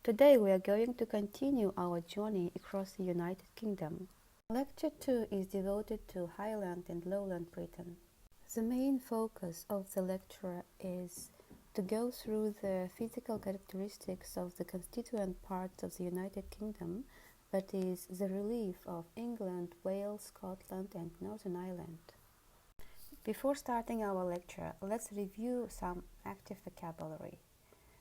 Today we are going to continue our journey across the United Kingdom. Lecture 2 is devoted to Highland and Lowland Britain. The main focus of the lecture is to go through the physical characteristics of the constituent parts of the United Kingdom, that is, the relief of England, Wales, Scotland and Northern Ireland. Before starting our lecture, let's review some active vocabulary.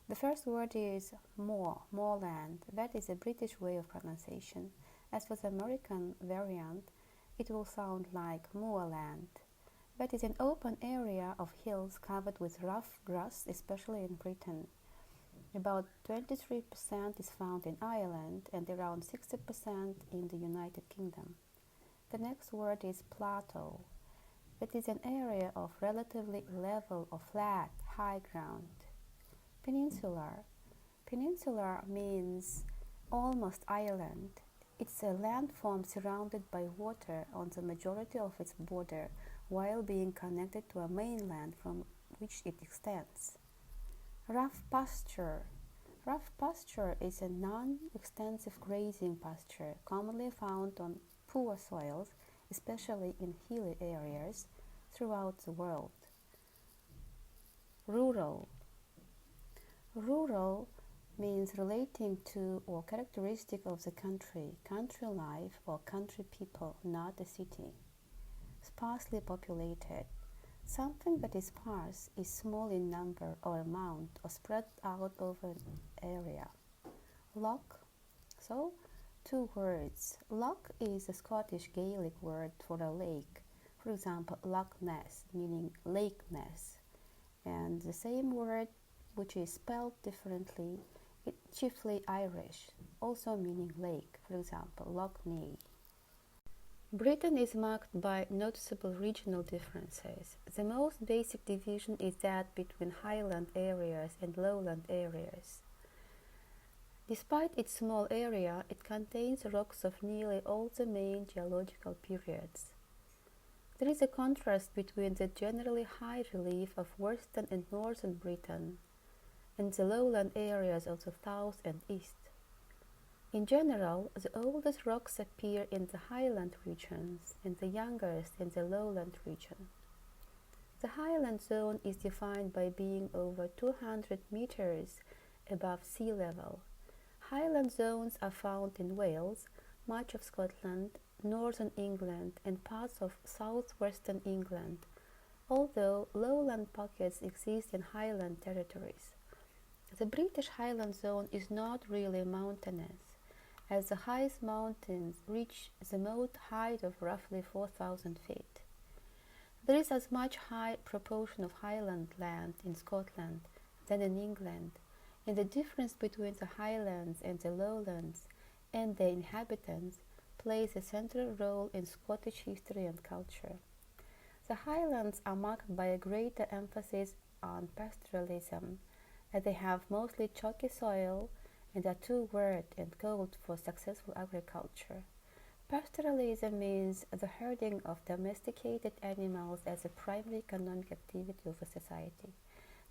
The first word is moorland. That is a British way of pronunciation. As for the American variant, it will sound like moorland. That is an open area of hills covered with rough grass, especially in Britain. About 23% is found in Ireland and around 60% in the United Kingdom. The next word is plateau. That is an area of relatively level or flat, high ground. Peninsular. Peninsular means almost island. It's a landform surrounded by water on the majority of its border while being connected to a mainland from which it extends. Rough pasture. Rough pasture is a non-extensive grazing pasture commonly found on poor soils, especially in hilly areas throughout the world. Rural. Rural means relating to or characteristic of the country, country life or country people, not a city. Sparsely populated. Something that is sparse is small in number or amount or spread out over an area. Loch. So, two words. Loch is a Scottish Gaelic word for a lake. For example, Loch Ness, meaning lake ness. And the same word, which is spelled differently, it's chiefly Irish, also meaning lake. For example, Loch Ness. Britain is marked by noticeable regional differences. The most basic division is that between highland areas and lowland areas. Despite its small area, it contains rocks of nearly all the main geological periods. There is a contrast between the generally high relief of western and northern Britain and the lowland areas of the south and east. In general, the oldest rocks appear in the highland regions and the youngest in the lowland region. The highland zone is defined by being over 200 meters above sea level. Highland zones are found in Wales, much of Scotland, northern England and parts of southwestern England, although lowland pockets exist in highland territories. The British Highland zone is not really mountainous, as the highest mountains reach the most height of roughly 4,000 feet. There is as much high proportion of highland land in Scotland than in England, and the difference between the highlands and the lowlands and their inhabitants plays a central role in Scottish history and culture. The highlands are marked by a greater emphasis on pastoralism, as they have mostly chalky soil and are too wet and cold for successful agriculture. Pastoralism means the herding of domesticated animals as a primary economic activity of a society.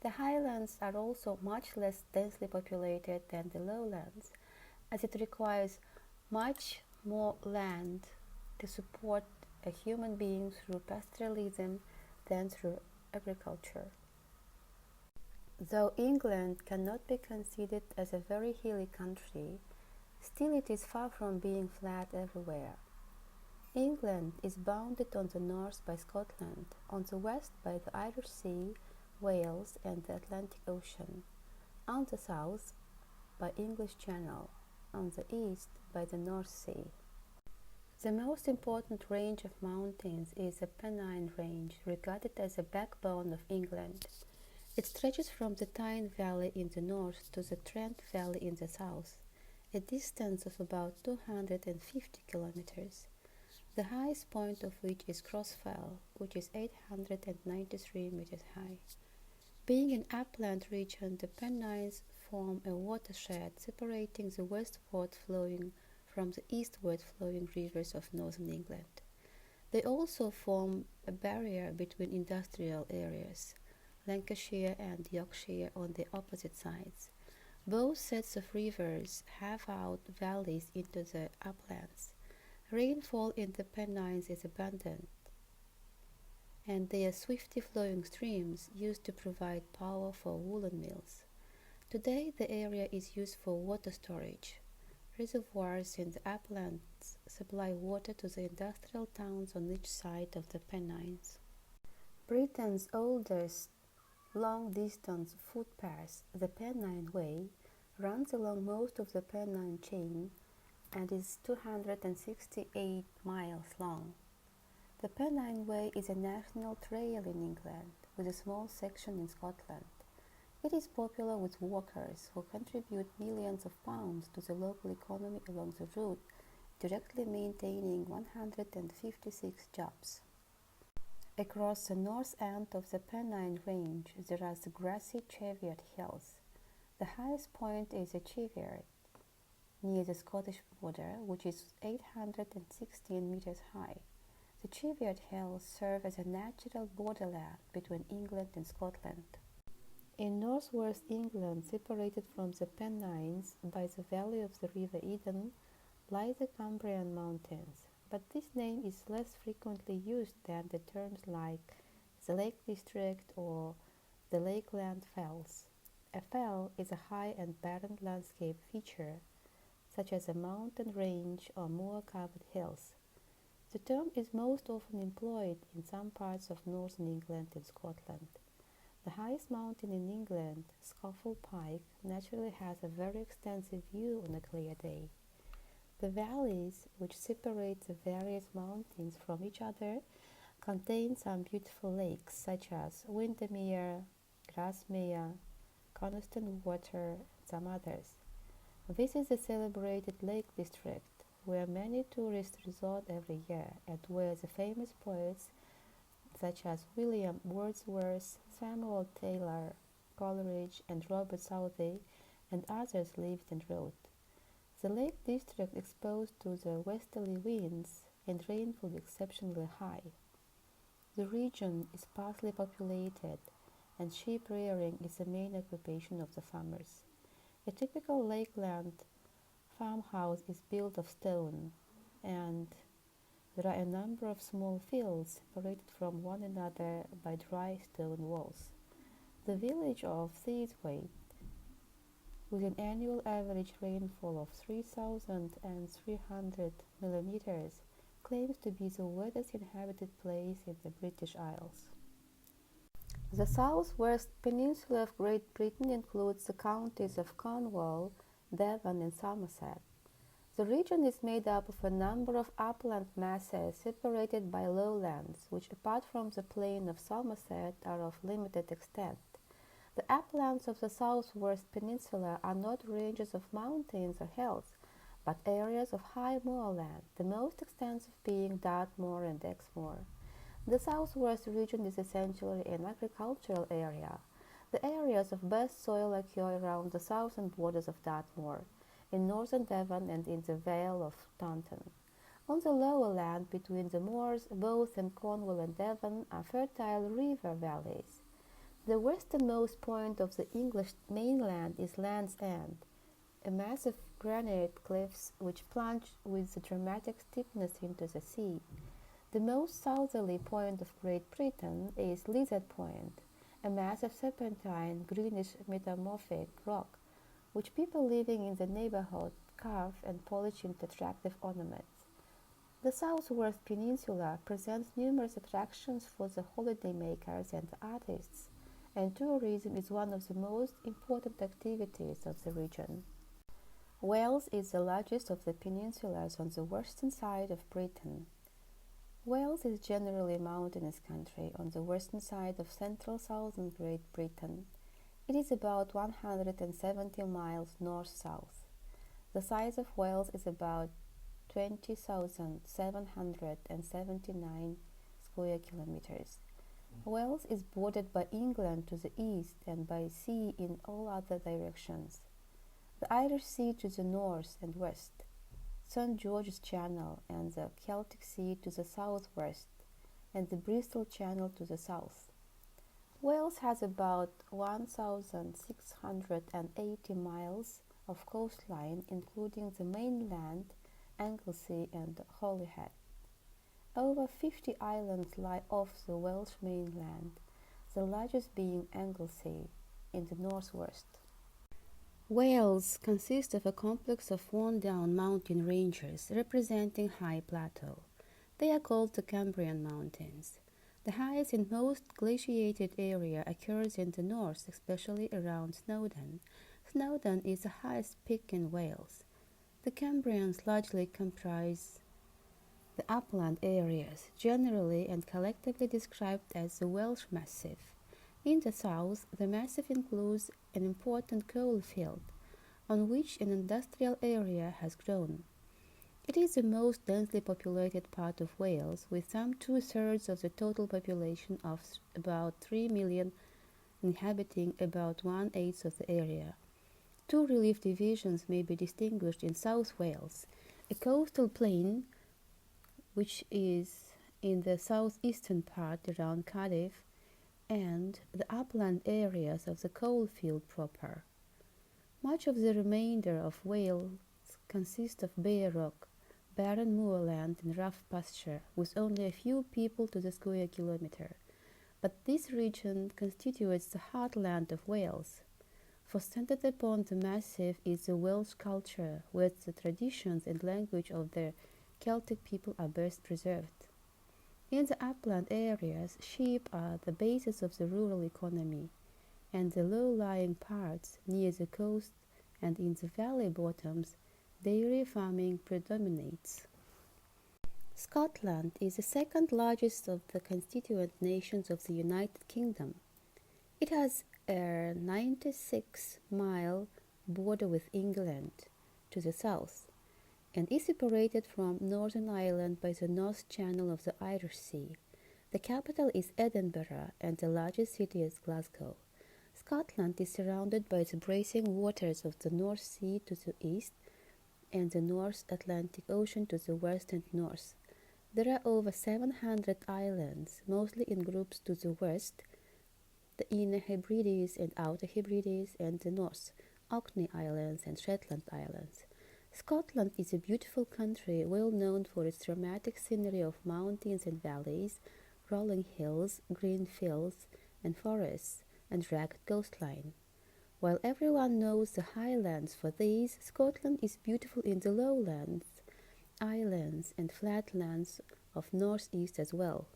The highlands are also much less densely populated than the lowlands, as it requires much more land to support a human being through pastoralism than through agriculture. Though England cannot be considered as a very hilly country, still it is far from being flat everywhere. England is bounded on the north by Scotland, on the west by the Irish Sea, Wales and the Atlantic Ocean, on the south by English Channel, on the east by the North Sea. The most important range of mountains is the Pennine Range, regarded as the backbone of England. It stretches from the Tyne Valley in the north to the Trent Valley in the south, a distance of about 250 kilometers, the highest point of which is Crossfell, which is 893 meters high. Being an upland region, the Pennines form a watershed separating the westward flowing from the eastward flowing rivers of northern England. They also form a barrier between industrial areas, Lancashire and Yorkshire on the opposite sides. Both sets of rivers have out valleys into the uplands. Rainfall in the Pennines is abundant, and they are swiftly flowing streams used to provide power for woolen mills. Today, the area is used for water storage. Reservoirs in the uplands supply water to the industrial towns on each side of the Pennines. Britain's oldest long-distance footpath, the Penryn Way, runs along most of the Pennine chain and is 268 miles long. The Penryn Way is a national trail in England, with a small section in Scotland. It is popular with walkers who contribute millions of pounds to the local economy along the route, directly maintaining 156 jobs. Across the north end of the Pennine Range there are the grassy Cheviot Hills. The highest point is the Cheviot, near the Scottish border, which is 816 meters high. The Cheviot Hills serve as a natural borderland between England and Scotland. In northwest England, separated from the Pennines by the valley of the River Eden, lie the Cambrian Mountains, but this name is less frequently used than the terms like the Lake District or the Lakeland Fells. A fell is a high and barren landscape feature, such as a mountain range or moor-covered hills. The term is most often employed in some parts of northern England and Scotland. The highest mountain in England, Scafell Pike, naturally has a very extensive view on a clear day. The valleys which separate the various mountains from each other contain some beautiful lakes such as Windermere, Grasmere, Coniston Water, and some others. This is the celebrated Lake District, where many tourists resort every year and where the famous poets such as William Wordsworth, Samuel Taylor Coleridge, and Robert Southey, and others lived and wrote. The Lake District is exposed to the westerly winds and rainfall exceptionally high. The region is sparsely populated, and sheep rearing is the main occupation of the farmers. A typical lakeland farmhouse is built of stone, and there are a number of small fields separated from one another by dry stone walls. The village of Sideshova, with an annual average rainfall of 3,300 millimeters, claims to be the wettest inhabited place in the British Isles. The southwest peninsula of Great Britain includes the counties of Cornwall, Devon, and Somerset. The region is made up of a number of upland masses separated by lowlands, which apart from the plain of Somerset are of limited extent. The uplands of the southwest peninsula are not ranges of mountains or hills, but areas of high moorland, the most extensive being Dartmoor and Exmoor. The southwest region is essentially an agricultural area. The areas of best soil occur around the southern borders of Dartmoor, in northern Devon and in the Vale of Taunton. On the lower land between the moors, both in Cornwall and Devon, are fertile river valleys. The westernmost point of the English mainland is Land's End, a mass of granite cliffs which plunge with a dramatic steepness into the sea. The most southerly point of Great Britain is Lizard Point, a mass of serpentine, greenish metamorphic rock, which people living in the neighborhood carve and polish into attractive ornaments. The southwest peninsula presents numerous attractions for the holidaymakers and the artists, and tourism is one of the most important activities of the region. Wales is the largest of the peninsulas on the western side of Britain. Wales is generally a mountainous country on the western side of central southern Great Britain. It is about 170 miles north-south. The size of Wales is about 20,779 square kilometers. Wales is bordered by England to the east and by sea in all other directions. The Irish Sea to the north and west, St. George's Channel and the Celtic Sea to the southwest, and the Bristol Channel to the south. Wales has about 1,680 miles of coastline, including the mainland, Anglesey, and Holyhead. Over 50 islands lie off the Welsh mainland, the largest being Anglesey in the northwest. Wales consists of a complex of worn-down mountain ranges representing high plateau. They are called the Cambrian Mountains. The highest and most glaciated area occurs in the north, especially around Snowdon. Snowdon is the highest peak in Wales. The Cambrians largely comprise the upland areas, generally and collectively described as the Welsh Massif. In the south, the massif includes an important coal field, on which an industrial area has grown. It is the most densely populated part of Wales, with some two-thirds of the total population of about 3 million inhabiting about one-eighth of the area. Two relief divisions may be distinguished in South Wales: a coastal plain, which is in the southeastern part around Cardiff, and the upland areas of the coalfield proper. Much of the remainder of Wales consists of bare rock, barren moorland and rough pasture, with only a few people to the square kilometre. But this region constitutes the heartland of Wales, for centered upon the massif is the Welsh culture, where the traditions and language of the Celtic people are best preserved. In the upland areas, sheep are the basis of the rural economy, and the low-lying parts near the coast and in the valley bottoms, dairy farming predominates. Scotland is the second largest of the constituent nations of the United Kingdom. It has a 96-mile border with England to the south, and is separated from Northern Ireland by the North Channel of the Irish Sea. The capital is Edinburgh, and the largest city is Glasgow. Scotland is surrounded by the bracing waters of the North Sea to the east and the North Atlantic Ocean to the west and north. There are over 700 islands, mostly in groups to the west, the Inner Hebrides and Outer Hebrides, and the north, Orkney Islands and Shetland Islands. Scotland is a beautiful country, well known for its dramatic scenery of mountains and valleys, rolling hills, green fields and forests, and rugged coastline. While everyone knows the Highlands for these, Scotland is beautiful in the Lowlands, islands and flatlands of northeast as well.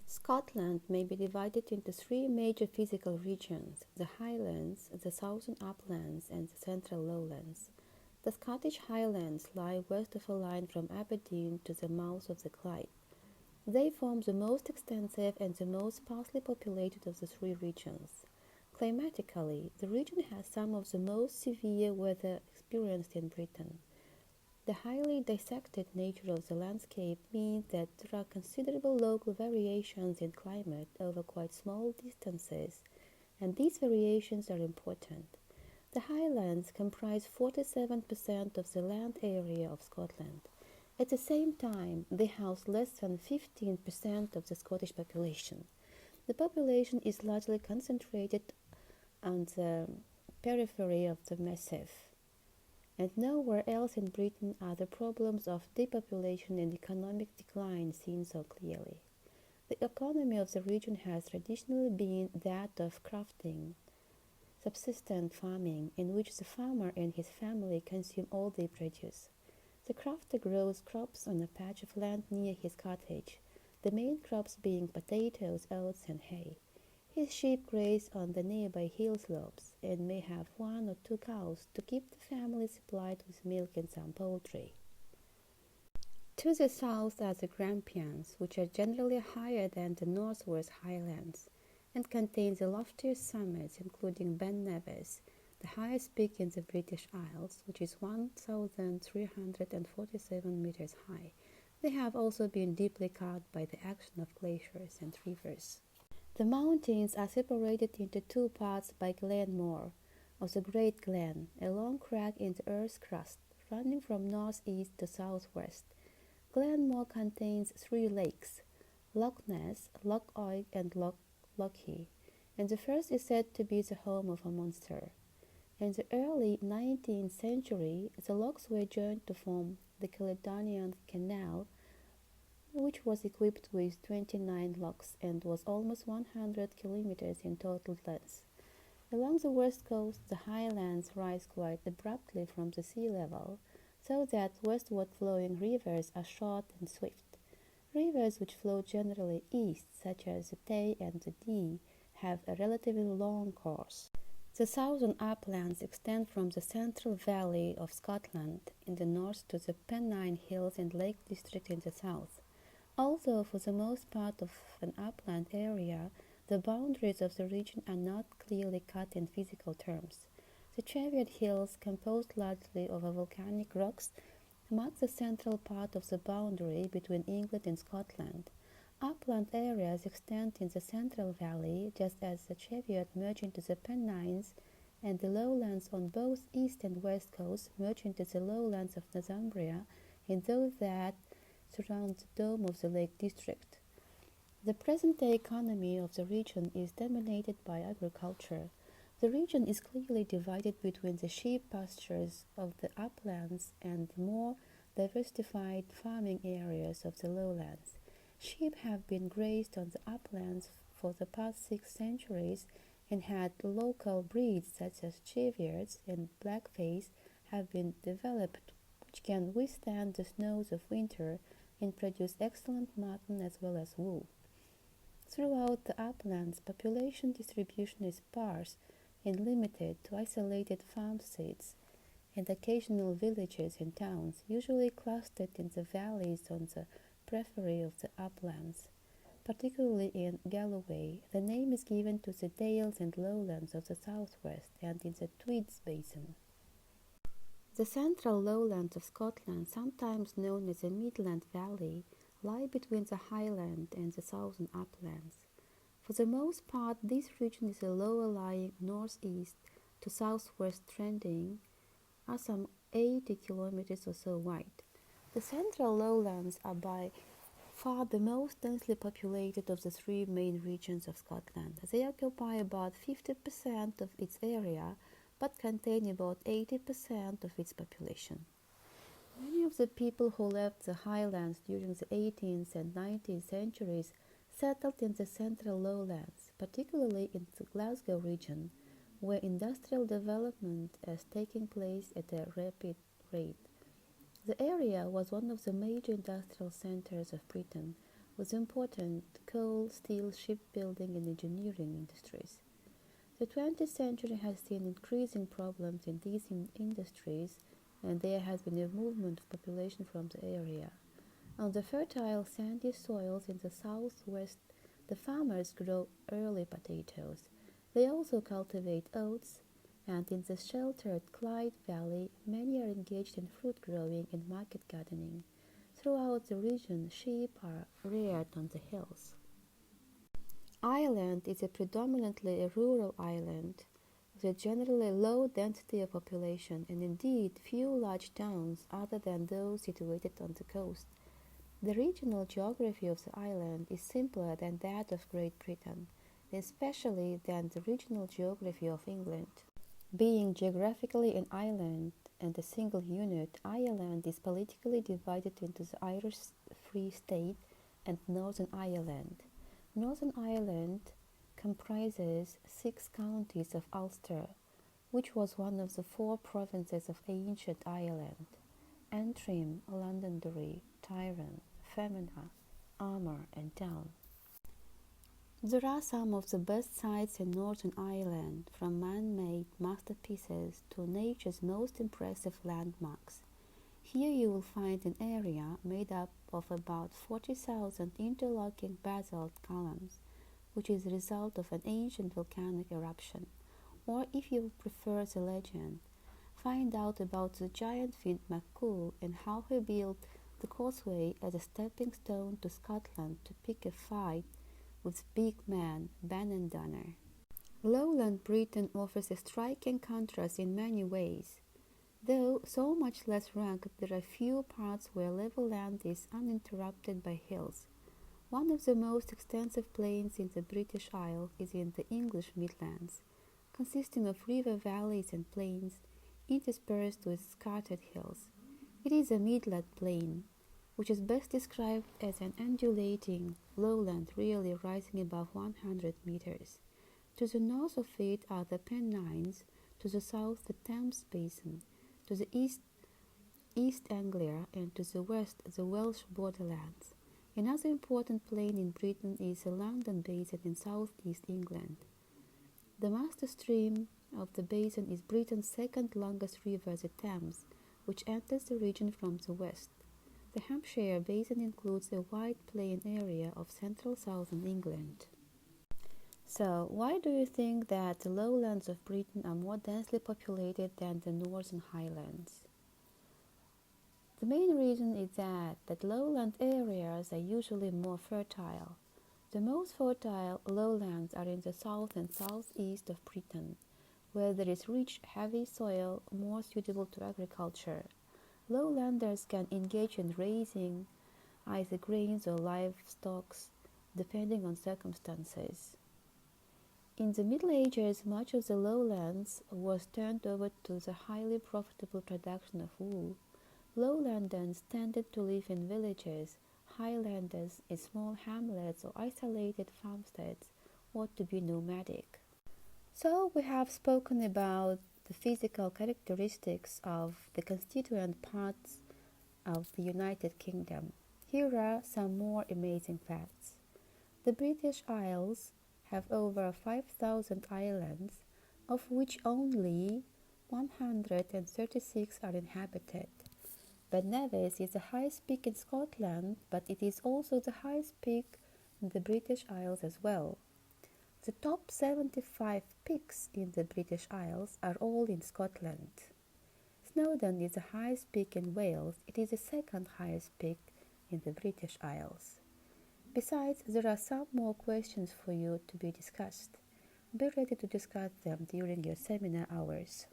Scotland may be divided into three major physical regions: the Highlands, the southern uplands, and the central lowlands. The Scottish Highlands lie west of a line from Aberdeen to the mouth of the Clyde. They form the most extensive and the most sparsely populated of the three regions. Climatically, the region has some of the most severe weather experienced in Britain. The highly dissected nature of the landscape means that there are considerable local variations in climate over quite small distances, and these variations are important. The Highlands comprise 47% of the land area of Scotland. At the same time, they house less than 15% of the Scottish population. The population is largely concentrated on the periphery of the massif, and nowhere else in Britain are the problems of depopulation and economic decline seen so clearly. The economy of the region has traditionally been that of crofting, subsistence farming, in which the farmer and his family consume all they produce. The crofter grows crops on a patch of land near his cottage, the main crops being potatoes, oats, and hay. His sheep graze on the nearby hill slopes and may have one or two cows to keep the family supplied with milk and some poultry. To the south are the Grampians, which are generally higher than the northwest Highlands and contain the loftiest summits, including Ben Nevis, the highest peak in the British Isles, which is 1,347 meters high. They have also been deeply carved by the action of glaciers and rivers. The mountains are separated into two parts by Glen More of the Great Glen, a long crack in the earth's crust, running from northeast to southwest. Glen More contains three lakes: Loch Ness, Loch Oig, and Loch Lochie, and the first is said to be the home of a monster. In the early 19th century, the lochs were joined to form the Caledonian Canal, which was equipped with 29 locks and was almost 100 kilometers in total length. Along the west coast, the highlands rise quite abruptly from the sea level, so that westward flowing rivers are short and swift. Rivers which flow generally east, such as the Tay and the Dee, have a relatively long course. The southern uplands extend from the central valley of Scotland in the north to the Penryn Hills and Lake District in the south. Although for the most part of an upland area, the boundaries of the region are not clearly cut in physical terms. The Cheviot Hills, composed largely of volcanic rocks, mark the central part of the boundary between England and Scotland. Upland areas extend in the Central Valley, just as the Cheviot merge into the Pennines, and the lowlands on both east and west coasts merge into the lowlands of Northumbria and those that surround the dome of the Lake District. The present-day economy of the region is dominated by agriculture. The region is clearly divided between the sheep pastures of the uplands and the more diversified farming areas of the lowlands. Sheep have been grazed on the uplands for the past 6 centuries, and had local breeds such as Cheviots and Blackface have been developed, which can withstand the snows of winter and produce excellent mutton as well as wool. Throughout the uplands, population distribution is sparse and limited to isolated farmsteads and occasional villages and towns, usually clustered in the valleys on the periphery of the uplands. Particularly in Galloway, the name is given to the dales and lowlands of the southwest and in the Tweeds Basin. The central lowlands of Scotland, sometimes known as the Midland Valley, lie between the Highland and the southern uplands. For the most part, this region is a lower-lying northeast to southwest trending, are some 80 kilometers or so wide. The central lowlands are by far the most densely populated of the 3 main regions of Scotland. They occupy about 50% of its area, but contain about 80% of its population. Many of the people who left the Highlands during the 18th and 19th centuries settled in the central lowlands, particularly in the Glasgow region, where industrial development is taking place at a rapid rate. The area was one of the major industrial centers of Britain, with important coal, steel, shipbuilding and engineering industries. The 20th century has seen increasing problems in these industries, and there has been a movement of population from the area. On the fertile sandy soils in the southwest, the farmers grow early potatoes. They also cultivate oats, and in the sheltered Clyde Valley, many are engaged in fruit growing and market gardening. Throughout the region, sheep are reared on the hills. Ireland is a predominantly a rural island, with a generally low density of population and indeed few large towns other than those situated on the coast. The regional geography of the island is simpler than that of Great Britain, especially than the regional geography of England. Being geographically an island and a single unit, Ireland is politically divided into the Irish Free State and Northern Ireland. Northern Ireland comprises 6 counties of Ulster, which was one of the 4 provinces of ancient Ireland: Antrim, Londonderry, Tyrone, Fermanagh, Armagh and Down. There are some of the best sights in Northern Ireland, from man-made masterpieces to nature's most impressive landmarks. Here you will find an area made up of about 40,000 interlocking basalt columns, which is the result of an ancient volcanic eruption. Or, if you prefer the legend, find out about the giant Finn MacCool and how he built the causeway as a stepping stone to Scotland to pick a fight with big man Bannon. Lowland Britain offers a striking contrast in many ways. Though so much less rugged, there are few parts where level land is uninterrupted by hills. One of the most extensive plains in the British Isles is in the English Midlands, consisting of river valleys and plains interspersed with scattered hills. It is a midland plain, which is best described as an undulating lowland really rising above 100 meters. To the north of it are the Pennines, to the south the Thames Basin, to the East Anglia, and to the west the Welsh borderlands. Another important plain in Britain is the London Basin in southeast England. The master stream of the basin is Britain's second longest river, the Thames, which enters the region from the west. The Hampshire Basin includes a wide plain area of central southern England. So, why do you think that the lowlands of Britain are more densely populated than the northern highlands? The main reason is that lowland areas are usually more fertile. The most fertile lowlands are in the south and southeast of Britain, where there is rich, heavy soil more suitable to agriculture. Lowlanders can engage in raising either grains or livestock, depending on circumstances. In the Middle Ages, much of the lowlands was turned over to the highly profitable production of wool. Lowlanders tended to live in villages, Highlanders in small hamlets or isolated farmsteads, or to be nomadic. So we have spoken about the physical characteristics of the constituent parts of the United Kingdom. Here are some more amazing facts. The British Isles have over 5,000 islands, of which only 136 are inhabited. Ben Nevis is the highest peak in Scotland, but it is also the highest peak in the British Isles as well. The top 75 peaks in the British Isles are all in Scotland. Snowdon is the highest peak in Wales. It is the second highest peak in the British Isles. Besides, there are some more questions for you to be discussed. Be ready to discuss them during your seminar hours.